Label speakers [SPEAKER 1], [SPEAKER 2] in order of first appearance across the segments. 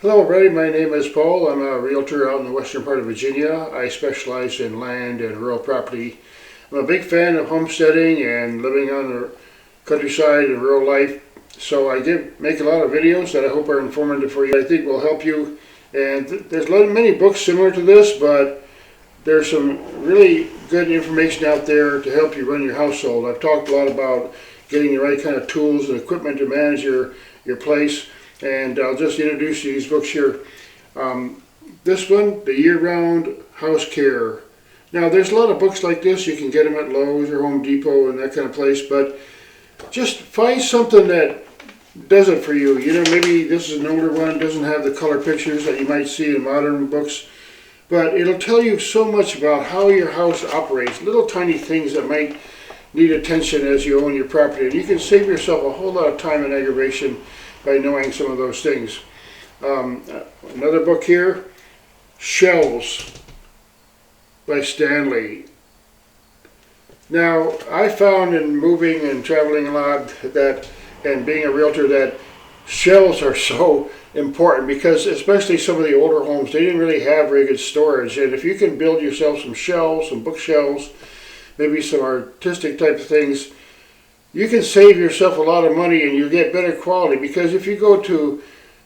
[SPEAKER 1] Hello everybody, my name is Paul. I'm a realtor out in the western part of Virginia. I specialize in land and rural property. I'm a big fan of homesteading and living on the countryside and rural life. So I make a lot of videos that I hope are informative for you. I think will help you. And there's many books similar to this, but there's some really good information out there to help you run your household. I've talked a lot about getting the right kind of tools and equipment to manage your place. And I'll just introduce you these books here. This one, The Year-Round House Care. Now, there's a lot of books like this. You can get them at Lowe's or Home Depot and that kind of place. But just find something that does it for you. You know, maybe this is an older one, doesn't have the color pictures that you might see in modern books. But it'll tell you so much about how your house operates. Little tiny things that might need attention as you own your property. And you can save yourself a whole lot of time and aggravation by knowing some of those things. Another book here, Shelves by Stanley. Now, I found in moving and traveling a lot that, and being a realtor, that shelves are so important because especially some of the older homes, they didn't really have very good storage. And if you can build yourself some shelves, some bookshelves, maybe some artistic type of things, you can save yourself a lot of money and you get better quality. Because if you go to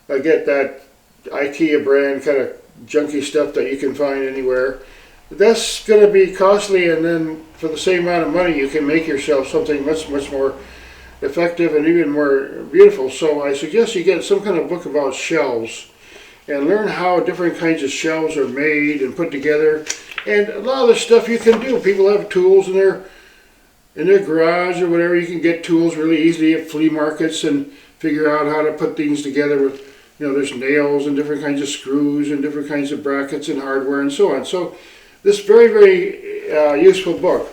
[SPEAKER 1] get that IKEA brand kind of junky stuff that you can find anywhere, that's going to be costly, and then for the same amount of money you can make yourself something much more effective and even more beautiful. So I suggest you get some kind of book about shelves and learn how different kinds of shelves are made and put together. And a lot of the stuff you can do. People have tools in their garage or whatever. You can get tools really easily at flea markets and figure out how to put things together with, you know, there's nails and different kinds of screws and different kinds of brackets and hardware and so on. So this very useful book.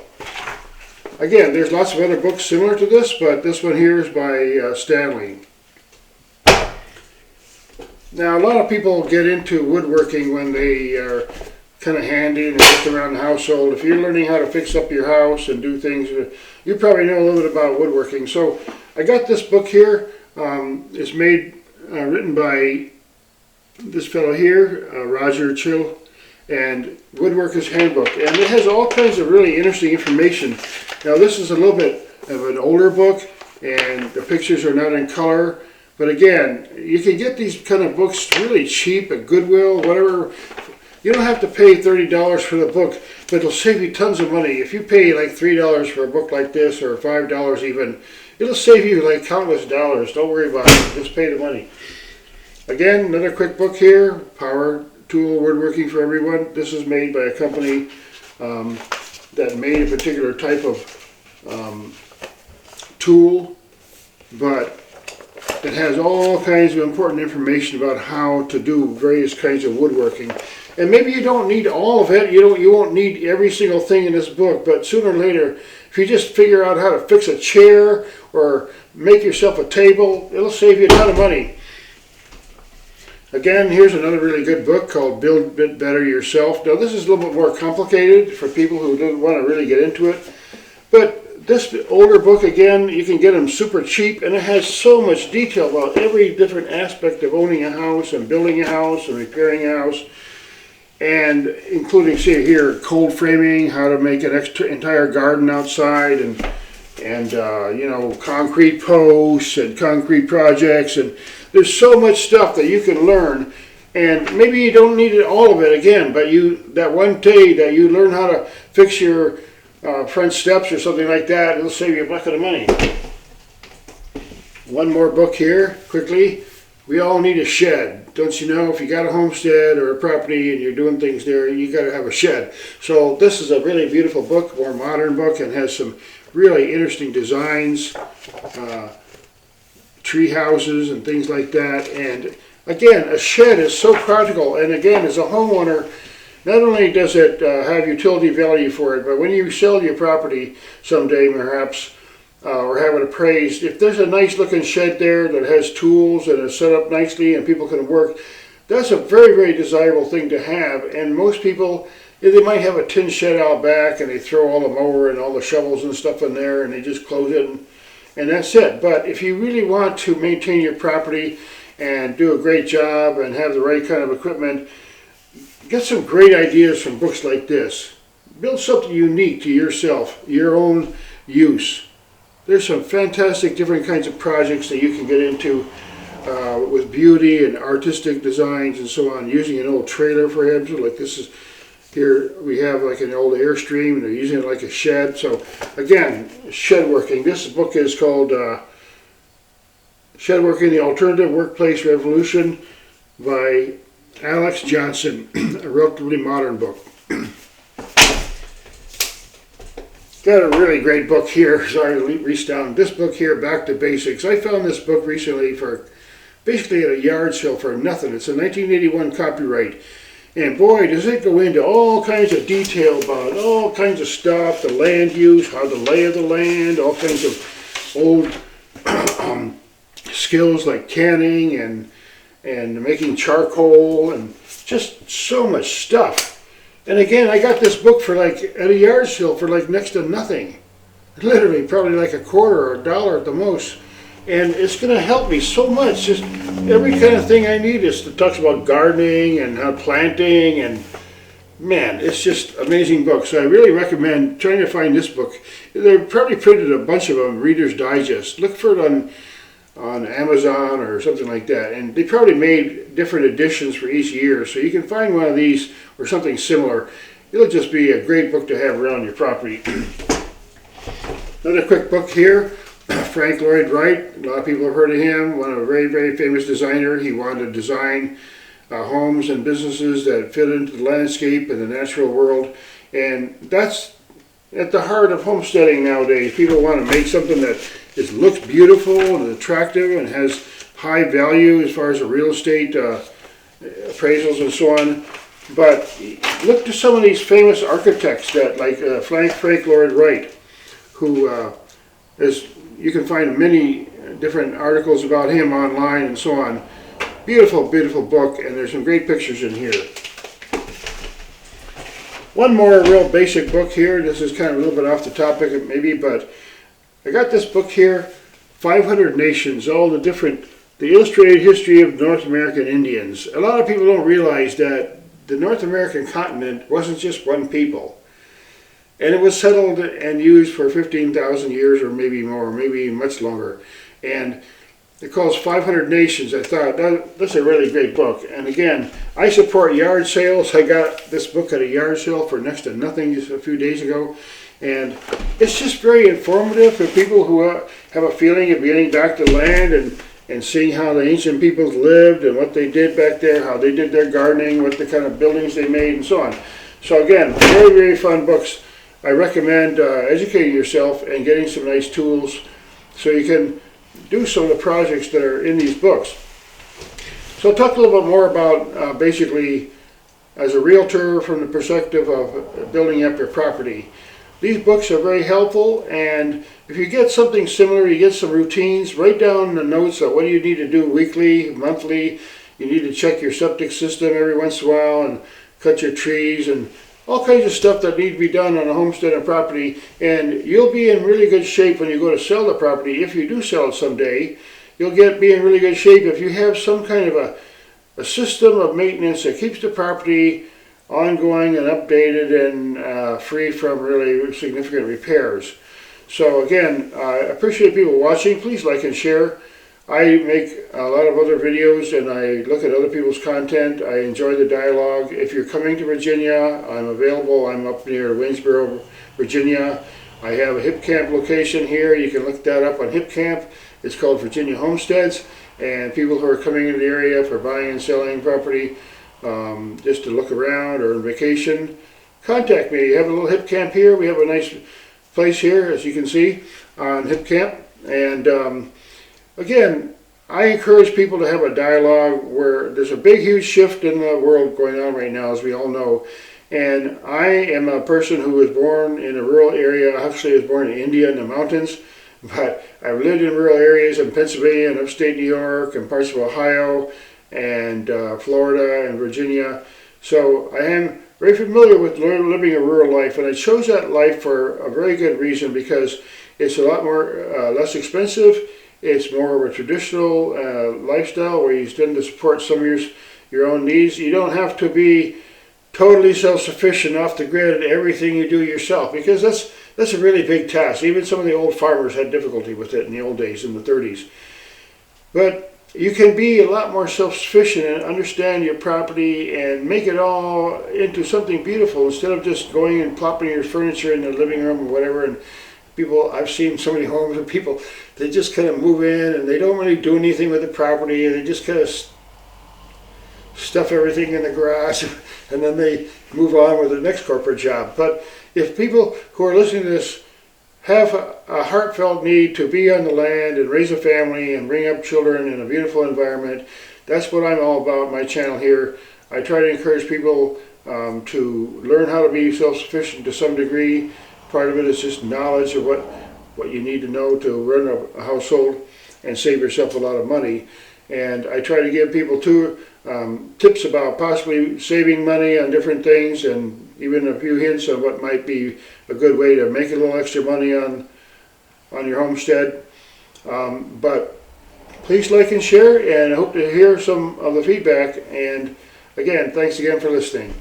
[SPEAKER 1] Again, there's lots of other books similar to this, but this one here is by Stanley. Now, a lot of people get into woodworking when they are kind of handy and work around the household. If you're learning how to fix up your house and do things, you probably know a little bit about woodworking. So I got this book here. It's written by this fellow here, Roger Chill, and Woodworker's Handbook. And it has all kinds of really interesting information. Now, this is a little bit of an older book, and the pictures are not in color. But again, you can get these kind of books really cheap at Goodwill, whatever. You don't have to pay $30 for the book, but it'll save you tons of money. If you pay like $3 for a book like this, or $5 even, it'll save you like countless dollars. Don't worry about it. Just pay the money. Again, another quick book here, Power Tool Woodworking for Everyone. This is made by a company that made a particular type of tool, but it has all kinds of important information about how to do various kinds of woodworking. And maybe you don't need all of it. You won't need every single thing in this book, but sooner or later, if you just figure out how to fix a chair or make yourself a table, it'll save you a ton of money. Again, here's another really good book called Build a Bit Better Yourself. Now, this is a little bit more complicated for people who don't want to really get into it, but this older book, again, you can get them super cheap, and it has so much detail about every different aspect of owning a house and building a house and repairing a house. And including, see here, cold framing, how to make an entire garden outside, and you know, concrete posts and concrete projects, and there's so much stuff that you can learn. And maybe you don't need all of it again, but that one day that you learn how to fix your front steps or something like that, it'll save you a bucket of money. One more book here, quickly. We all need a shed. Don't you know, if you got a homestead or a property and you're doing things there, you got to have a shed. So this is a really beautiful book, more modern book, and has some really interesting designs, tree houses and things like that. And again, a shed is so practical. And again, as a homeowner, not only does it have utility value for it, but when you sell your property someday, perhaps, or have it appraised, if there's a nice looking shed there that has tools and is set up nicely and people can work, that's a very desirable thing to have. And most people, they might have a tin shed out back and they throw all the mower and all the shovels and stuff in there and they just close it and that's it. But if you really want to maintain your property and do a great job and have the right kind of equipment, get some great ideas from books like this. Build something unique to yourself, your own use. There's some fantastic different kinds of projects that you can get into with beauty and artistic designs and so on, using an old trailer for him. So like this is, here we have like an old Airstream, and they're using it like a shed. So again, shed working. This book is called Shed Working, The Alternative Workplace Revolution by Alex Johnson, a relatively modern book. Got a really great book here. Sorry to reach down. This book here, Back to Basics. I found this book recently for basically at a yard sale for nothing. It's a 1981 copyright. And boy, does it go into all kinds of detail about all kinds of stuff, the land use, how to lay of the land, all kinds of old skills like canning and making charcoal, and just so much stuff. And again, I got this book for like, at a yard sale for like next to nothing. Literally, probably like a quarter or $1 at the most. And it's going to help me so much. Just every kind of thing I need. It talks about gardening and how planting, and man, it's just amazing book. So I really recommend trying to find this book. They probably printed a bunch of them, Reader's Digest. Look for it on Amazon or something like that. And they probably made different editions for each year. So you can find one of these or something similar. It'll just be a great book to have around your property. Another quick book here. Frank Lloyd Wright, a lot of people have heard of him, one of a very, very famous designer. He wanted to design homes and businesses that fit into the landscape and the natural world. And that's at the heart of homesteading nowadays. People want to make something that looks beautiful and attractive and has high value as far as the real estate appraisals and so on. But look to some of these famous architects that, like Frank Lloyd Wright, who you can find many different articles about him online and so on. Beautiful, beautiful book, and there's some great pictures in here. One more real basic book here. This is kind of a little bit off the topic maybe, but I got this book here, 500 Nations, all the illustrated history of North American Indians. A lot of people don't realize that the North American continent wasn't just one people. And it was settled and used for 15,000 years or maybe more, maybe much longer. And it calls 500 Nations. I thought, that's a really great book. And again, I support yard sales. I got this book at a yard sale for next to nothing just a few days ago. And it's just very informative for people who have a feeling of getting back to land and seeing how the ancient peoples lived and what they did back there, how they did their gardening, what the kind of buildings they made, and so on. So again, very, very fun books. I recommend educating yourself and getting some nice tools so you can do some of the projects that are in these books. So I'll talk a little bit more about basically as a realtor from the perspective of building up your property. These books are very helpful, and if you get something similar, you get some routines, write down the notes of what do you need to do weekly, monthly. You need to check your septic system every once in a while and cut your trees and all kinds of stuff that need to be done on a homestead and property, and you'll be in really good shape when you go to sell the property. If you do sell it someday, you'll be in really good shape if you have some kind of a system of maintenance that keeps the property ongoing and updated and free from really significant repairs. So again, I appreciate people watching. Please like and share. I make a lot of other videos and I look at other people's content. I enjoy the dialogue. If you're coming to Virginia, I'm available. I'm up near Waynesboro, Virginia. I have a hip camp location here. You can look that up on hip camp. It's called Virginia Homesteads. And people who are coming into the area for buying and selling property, just to look around or on vacation, contact me. You have a little hip camp here. We have a nice place here, as you can see, on hip camp. And again, I encourage people to have a dialogue where there's a big, huge shift in the world going on right now, as we all know. And I am a person who was born in a rural area. Actually, I was born in India in the mountains, but I've lived in rural areas in Pennsylvania and upstate New York and parts of Ohio and Florida and Virginia. So I am very familiar with living a rural life, and I chose that life for a very good reason, because it's a lot more less expensive. It's more of a traditional lifestyle where you tend to support some of your own needs. You don't have to be totally self-sufficient off the grid, everything you do yourself, because that's a really big task. Even some of the old farmers had difficulty with it in the old days, in the 30s. But you can be a lot more self-sufficient and understand your property and make it all into something beautiful instead of just going and plopping your furniture in the living room or whatever. And people, I've seen so many homes and people, they just kind of move in and they don't really do anything with the property, and they just kind of stuff everything in the garage and then they move on with the next corporate job. But if people who are listening to this have a heartfelt need to be on the land and raise a family and bring up children in a beautiful environment, that's what I'm all about, my channel here. I try to encourage people to learn how to be self-sufficient to some degree. Part of it is just knowledge of what you need to know to run a household and save yourself a lot of money. And I try to give people tips about possibly saving money on different things, and even a few hints on what might be a good way to make a little extra money on your homestead. But please like and share, and I hope to hear some of the feedback. And again, thanks again for listening.